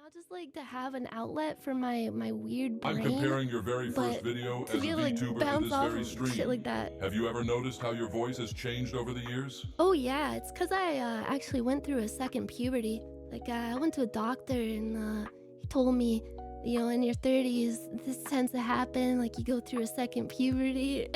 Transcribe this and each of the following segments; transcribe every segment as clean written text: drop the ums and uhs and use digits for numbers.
Not just like to have an outlet for my weird I'm brain, comparing your very first but video to as be a able to like VTuber to bounce this off very of shit stream. like that. Have you ever noticed how your voice has changed over the years? Oh yeah, it's because I actually went through a second puberty. Like I went to a doctor and he told me, you know, in your 30s, this tends to happen. Like you go through a second puberty.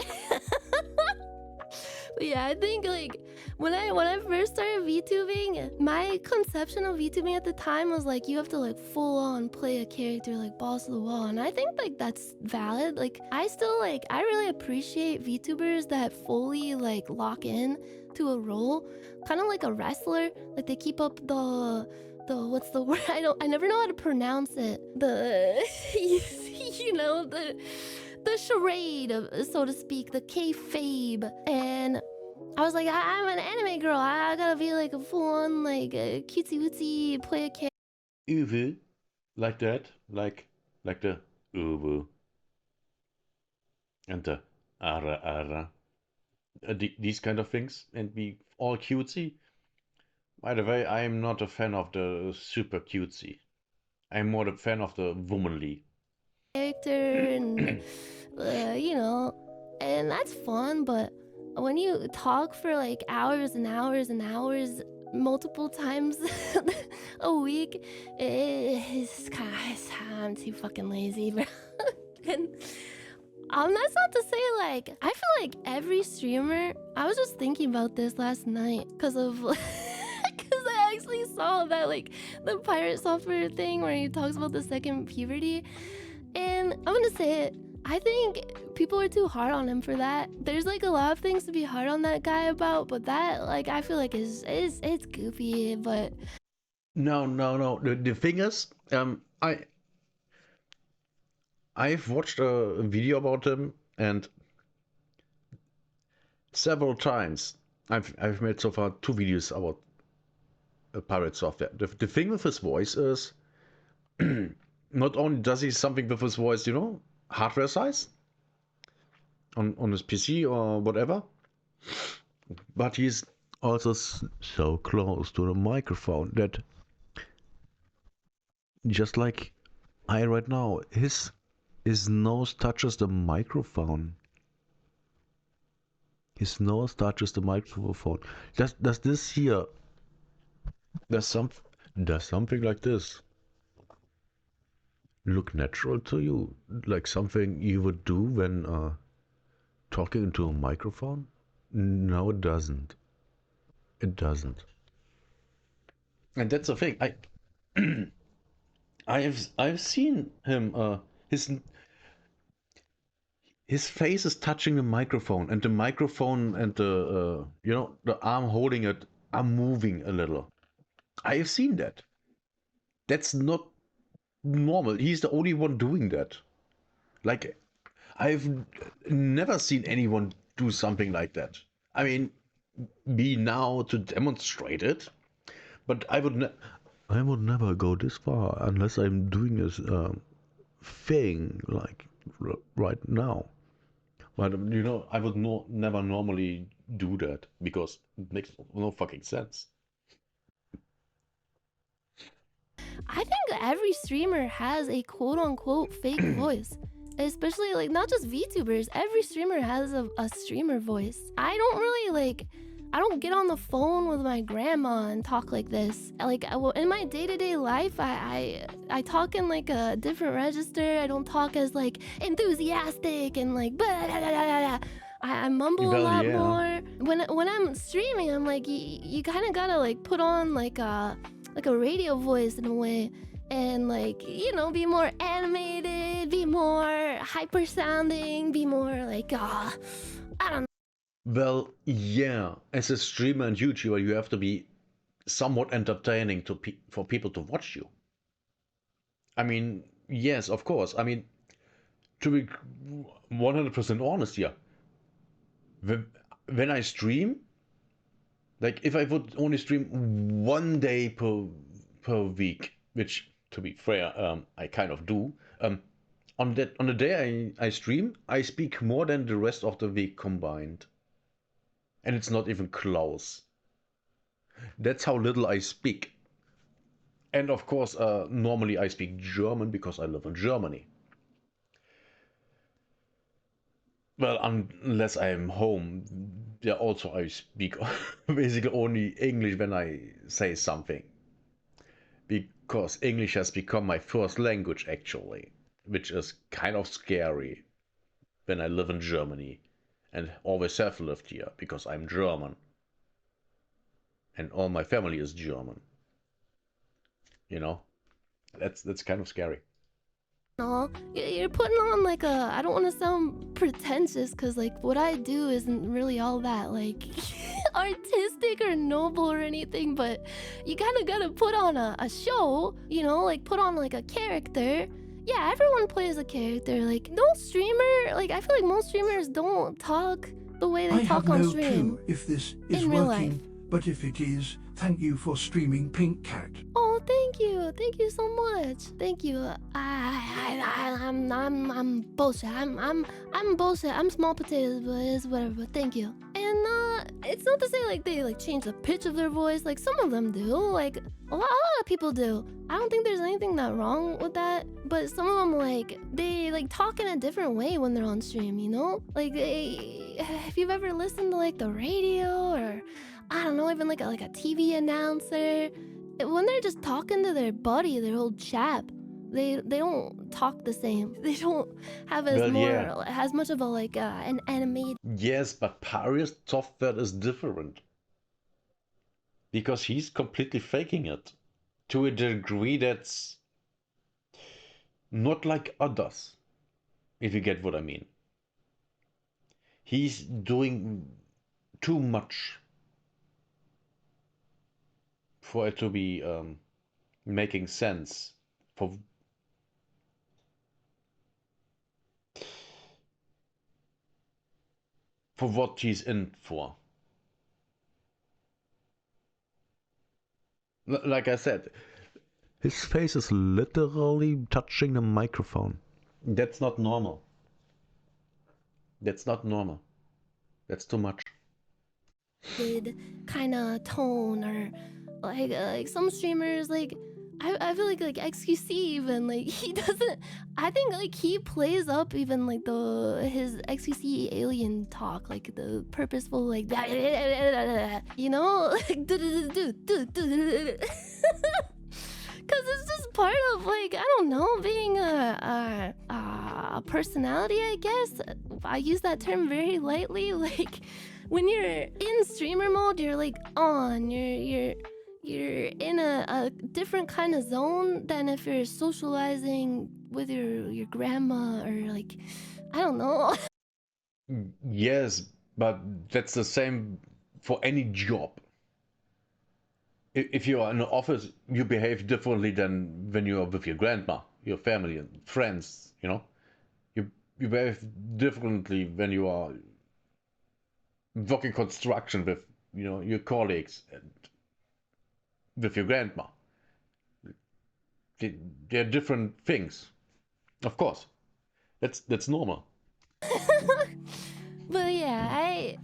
But yeah, I think like when I first started VTubing, my conception of VTubing at the time was like you have to like full on play a character like balls to the wall, and I think like that's valid. Like I really appreciate VTubers that fully like lock in to a role, kind of like a wrestler. Like they keep up the what's the word? I never know how to pronounce it. The you know the charade, so to speak, the kayfabe. And I was like, I'm an anime girl. I gotta be like a full-on like a cutesy wootsy play a character. Uwu, like that, like the uwu and the ara ara, these kind of things, and be all cutesy. By the way, I am not a fan of the super cutesy. I'm more a fan of the womanly. And you know, and that's fun. But when you talk for like hours and hours and hours, multiple times a week, it's kind of I'm too fucking lazy, bro. And that's not to say like I feel like every streamer. I was just thinking about this last night because of because I actually saw that like the pirate software thing where he talks about the second puberty, and I'm gonna say it. I think people are too hard on him for that. There's like a lot of things to be hard on that guy about, but that like I feel like is it's goofy. But No. The thing is, I've watched a video about him, and several times I've made so far 2 videos about pirate software. The thing with his voice is, not only does he something with his voice, you know, hardware size on his PC or whatever, but he's also so close to the microphone that just like I right now, his nose touches the microphone. His nose touches the microphone. Does this here? Does some does something like this look natural to you? Like something you would do when talking into a microphone? No, it doesn't. It doesn't. And that's the thing. I've seen him. His face is touching the microphone, and the microphone and the you know, the arm holding it are moving a little. I have seen that. That's not normal. He's the only one doing that. Like, I've never seen anyone do something like that. I mean, me now to demonstrate it, but I would never go this far unless I'm doing this thing like right now. But you know, I would never normally do that because it makes no fucking sense. I think every streamer has a quote unquote fake voice. Especially like not just VTubers, every streamer has a streamer voice. I don't get on the phone with my grandma and talk like this. Like in my day-to-day life, I talk in like a different register. I don't talk as like enthusiastic and like blah, blah, blah, blah, blah. I mumble a Well, lot yeah. more. When I'm streaming, I'm like you kind of gotta like put on like a radio voice in a way, and like you know, be more animated, be more hyper sounding, be more like I don't know. Well, yeah. As a streamer and YouTuber, you have to be somewhat entertaining for people to watch you. I mean, yes, of course. I mean, to be 100% honest here, when I stream, like if I would only stream 1 day per week, which to be fair, I kind of do. On the day I stream, I speak more than the rest of the week combined, and it's not even close. That's how little I speak. And of course, normally I speak German because I live in Germany. Well, unless I am home, yeah, also I speak basically only English when I say something. Because English has become my first language actually, which is kind of scary when I live in Germany and always have lived here because I'm German and all my family is German. You know, that's kind of scary. No, you're putting on like a. I don't want to sound pretentious, cause like what I do isn't really all that like artistic or noble or anything. But you kind of gotta put on a show, you know, like put on like a character. Yeah, everyone plays a character. Like no streamer. Like I feel like most streamers don't talk the way they I have talk on no stream. clue if this is in real working, life. but if it is, thank you for streaming Pink Cat. Oh, thank you so much. Thank you. I'm bullshit. I'm bullshit. I'm small potatoes, but it's whatever. But thank you. And it's not to say like they like change the pitch of their voice. Like some of them do. Like a lot of people do. I don't think there's anything that wrong with that. But some of them like they like talk in a different way when they're on stream. You know, like if you've ever listened to like the radio or I don't know, even like a TV announcer. When they're just talking to their buddy, their old chap, they don't talk the same. They don't have as much of a like an animated. Yes, but Parius software is different because he's completely faking it to a degree that's not like others, if you get what I mean. He's doing too much for it to be making sense for what he's in for. Like I said, his face is literally touching the microphone. That's not normal. That's not normal. That's too much. Kind of tone or like some streamers like I feel like XQC even like he doesn't. I think like he plays up even like his XQC alien talk, like the purposeful like you know like because it's just part of like I don't know being a personality, I guess. I use that term very lightly. Like when you're in streamer mode, you're like on. You're in a different kind of zone than if you're socializing with your grandma or like I don't know. Yes, but that's the same for any job. If you are in an office, you behave differently than when you are with your grandma, your family and friends, you know? You behave differently when you are working construction with, you know, your colleagues and with your grandma. They're different things. Of course. That's normal. But yeah, I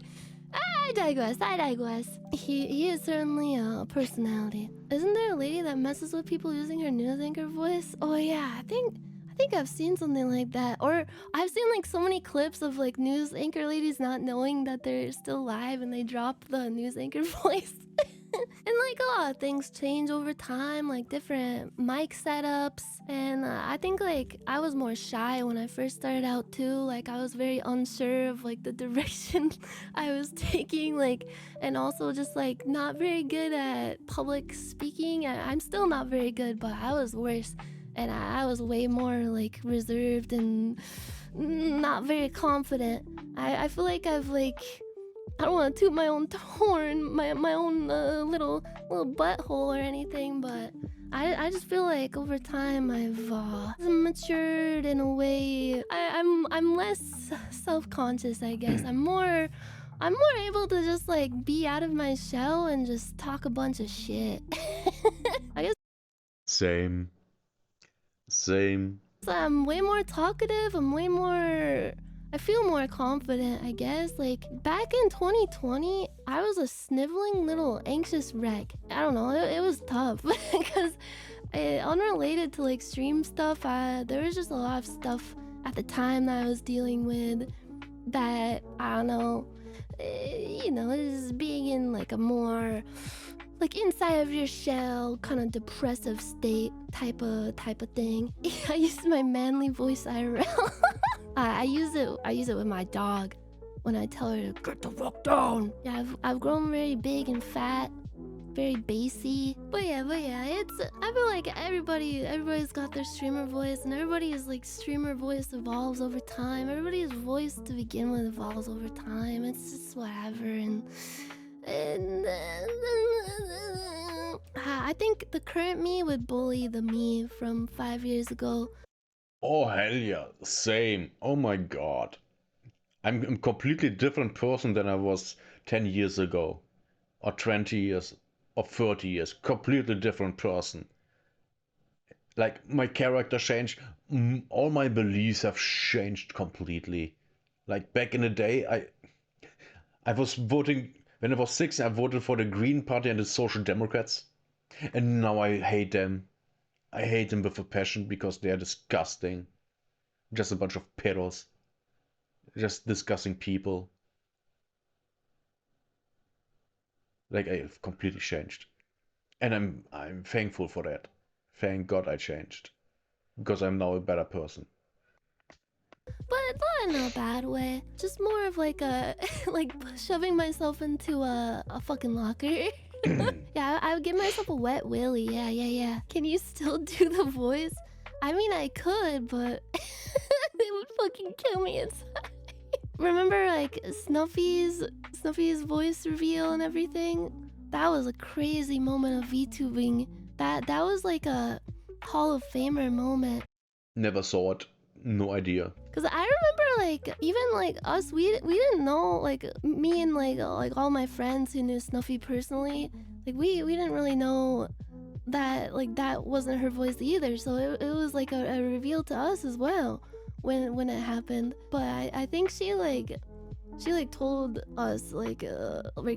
digress. I digress. He is certainly a personality. Isn't there a lady that messes with people using her news anchor voice? Oh yeah, I think I've seen something like that. Or I've seen like so many clips of like news anchor ladies not knowing that they're still live and they drop the news anchor voice. And like a lot of things change over time, like different mic setups. And I think like I was more shy when I first started out too. Like I was very unsure of like the direction I was taking, like, and also just like not very good at public speaking. I'm still not very good, but I was worse. And I was way more like reserved and not very confident. I feel like I've like I don't want to toot my own horn, my own little butthole or anything, but I just feel like over time I've matured in a way. I'm less self-conscious, I guess. I'm more able to just like be out of my shell and just talk a bunch of shit. I guess Same. I'm way more talkative. I feel more confident, I guess. Like back in 2020, I was a sniveling little anxious wreck. I don't know, it was tough because unrelated to like stream stuff, there was just a lot of stuff at the time that I was dealing with that I don't know, is being in like a more like inside of your shell, kind of depressive state type of thing. I use my manly voice IRL. I use it. I use it with my dog when I tell her to get the fuck down. Yeah, I've grown very big and fat, very bassy. But yeah, it's. I feel like everybody's got their streamer voice, and everybody's like streamer voice evolves over time. Everybody's voice to begin with evolves over time. It's just whatever, and I think the current me would bully the me from 5 years ago. Oh, hell yeah, same. Oh my god. I'm a completely different person than I was 10 years ago, or 20 years, or 30 years. Completely different person. Like, my character changed. All my beliefs have changed completely. Like, back in the day, I was voting, when I was 16, I voted for the Green Party and the Social Democrats. And now I hate them. I hate them with a passion because they are disgusting. Just a bunch of pedos. Just disgusting people. Like, I've completely changed. And I'm thankful for that. Thank God I changed. Because I'm now a better person. But not in a bad way. Just more of like a like shoving myself into a fucking locker. Yeah, I would give myself a wet willy. Yeah. Can you still do the voice? I mean, I could, but they would fucking kill me inside. Remember like Snuffy's voice reveal and everything? That was a crazy moment of VTubing. That was like a Hall of Famer moment. Never saw it. No idea. Cause I remember like even like us, we didn't know, like me and like all my friends who knew Snuffy personally, like we didn't really know that like that wasn't her voice either. So it was like a reveal to us as well when it happened. But I think she told us like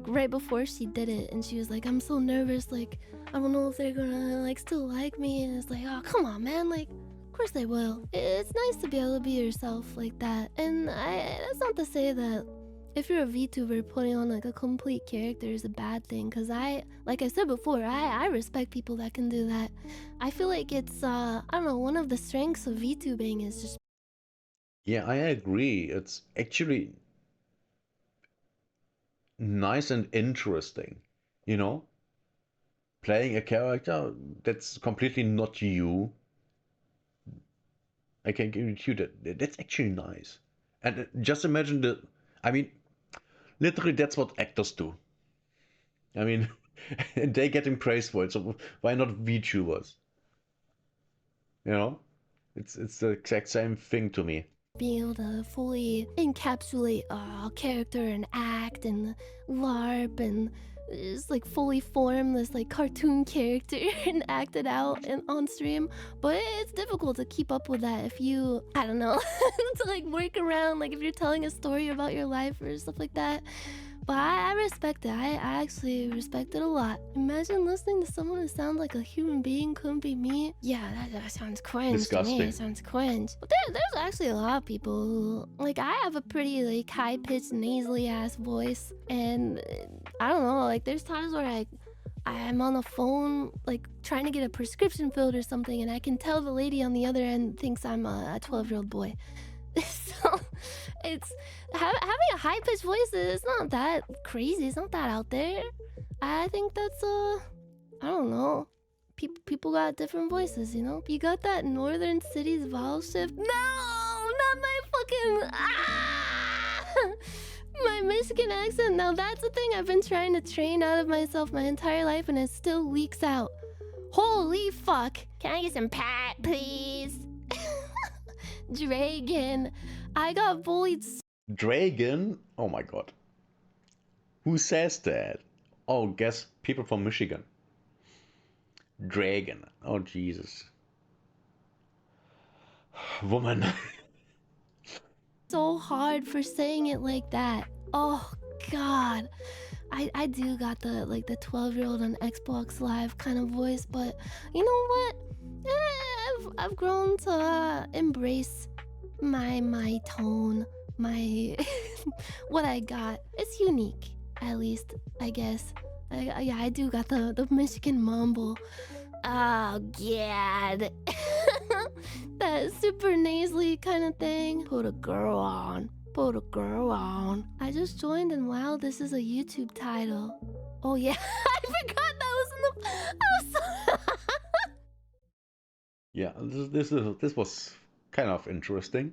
right before she did it, and she was like, I'm so nervous, like I don't know if they're gonna like still like me. And it's like, oh come on man, like of course they will. It's nice to be able to be yourself like that. And that's not to say that if you're a VTuber, putting on like a complete character is a bad thing. Cause like I said before, I respect people that can do that. I feel like it's I don't know, one of the strengths of VTubing is just. Yeah, I agree. It's actually nice and interesting, you know? Playing a character that's completely not you. I can guarantee you that that's actually nice. And just imagine I mean, literally that's what actors do. I mean, and they getting praised for it, so why not VTubers? You know? It's the exact same thing to me. Being able to fully encapsulate a character and act and LARP and just like fully form this like cartoon character and act it out on stream. But it's difficult to keep up with that if you, I don't know, to like work around, like if you're telling a story about your life or stuff like that. But I respect it. I actually respect it a lot. Imagine listening to someone who sounds like a human being, couldn't be me. Yeah, that sounds cringe Disgusting. to me. It sounds cringe. But there's actually a lot of people who, like, I have a pretty like high-pitched, nasally ass voice, and I don't know. Like, there's times where I'm on the phone, like trying to get a prescription filled or something, and I can tell the lady on the other end thinks I'm a 12-year-old boy. So it's having a high-pitched voice, it's not that crazy, it's not that out there. I think that's I don't know, people got different voices, you know. You got that northern cities vowel shift. No, not my fucking my Michigan accent. Now that's the thing I've been trying to train out of myself my entire life, and it still leaks out. Holy fuck. Can I get some pat please? Dragon. I got bullied. Dragon? Oh my god. Who says that? Oh, guess people from Michigan. Dragon. Oh, Jesus. Woman. So hard for saying it like that. Oh god. I do got the 12-year-old on Xbox Live kind of voice, but you know what? I've grown to embrace my tone, my what I got. It's unique, at least I guess. Yeah, I do got the Michigan mumble. Oh god, that super nasally kind of thing. Put a girl on. Put a girl on. I just joined and wow, this is a YouTube title. Oh yeah, I forgot that was in the. I was so Yeah, this was kind of interesting.